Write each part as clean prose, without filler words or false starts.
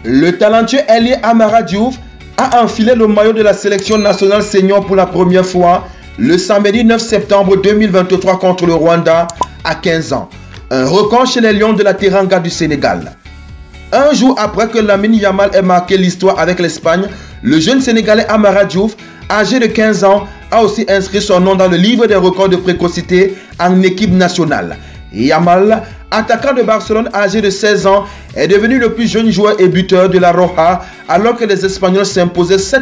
Le talentueux ailier Amara Diouf a enfilé le maillot de la sélection nationale senior pour la première fois le samedi 9 septembre 2023 contre le Rwanda à 15 ans. Un record chez les Lions de la Teranga du Sénégal. Un jour après que Lamine Yamal ait marqué l'histoire avec l'Espagne, le jeune Sénégalais Amara Diouf, âgé de 15 ans, a aussi inscrit son nom dans le livre des records de précocité en équipe nationale. Yamal, attaquant de Barcelone âgé de 16 ans, est devenu le plus jeune joueur et buteur de la Roja alors que les Espagnols s'imposaient 7-1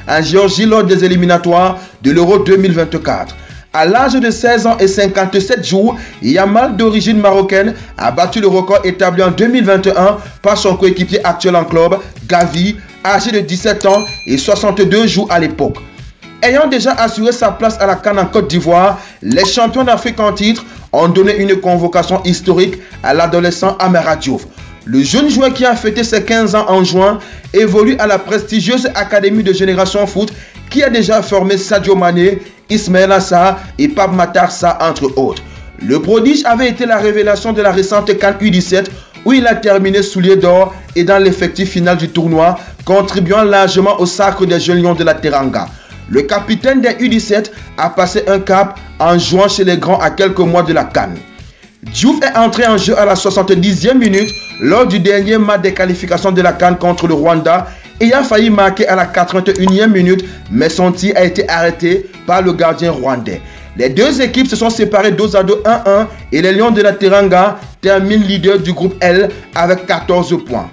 en Géorgie lors des éliminatoires de l'Euro 2024. À l'âge de 16 ans et 57 jours, Yamal, d'origine marocaine, a battu le record établi en 2021 par son coéquipier actuel en club, Gavi, âgé de 17 ans et 62 jours à l'époque. Ayant déjà assuré sa place à la CAN en Côte d'Ivoire, les champions d'Afrique en titre ont donné une convocation historique à l'adolescent Amara Diouf. Le jeune joueur qui a fêté ses 15 ans en juin évolue à la prestigieuse Académie de Génération Foot qui a déjà formé Sadio Mané, Ismaïla Sarr et Pape Matar Sarr entre autres. Le prodige avait été la révélation de la récente CAN U17 où il a terminé soulier d'or et dans l'effectif final du tournoi, contribuant largement au sacre des jeunes lions de la Teranga. Le capitaine des U17 a passé un cap en jouant chez les grands à quelques mois de la CAN. Diouf est entré en jeu à la 70e minute lors du dernier match des qualifications de la CAN contre le Rwanda et a failli marquer à la 81e minute, mais son tir a été arrêté par le gardien rwandais. Les deux équipes se sont séparées 2-2 1-1 et les Lions de la Teranga terminent leader du groupe L avec 14 points.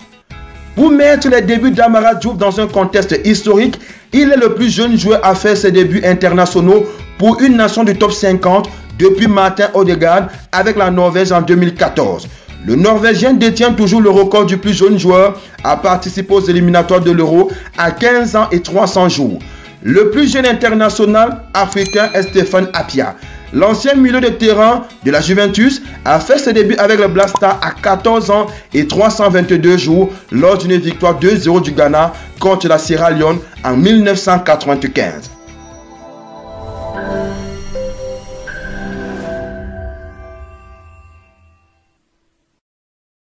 Pour mettre les débuts d'Amara Diouf dans un contexte historique, il est le plus jeune joueur à faire ses débuts internationaux pour une nation du top 50 depuis Martin Odegaard avec la Norvège en 2014. Le Norvégien détient toujours le record du plus jeune joueur à participer aux éliminatoires de l'Euro à 15 ans et 300 jours. Le plus jeune international africain est Stéphane Appiah. L'ancien milieu de terrain de la Juventus a fait ses débuts avec le Black Stars à 14 ans et 322 jours lors d'une victoire 2-0 du Ghana contre la Sierra Leone en 1995.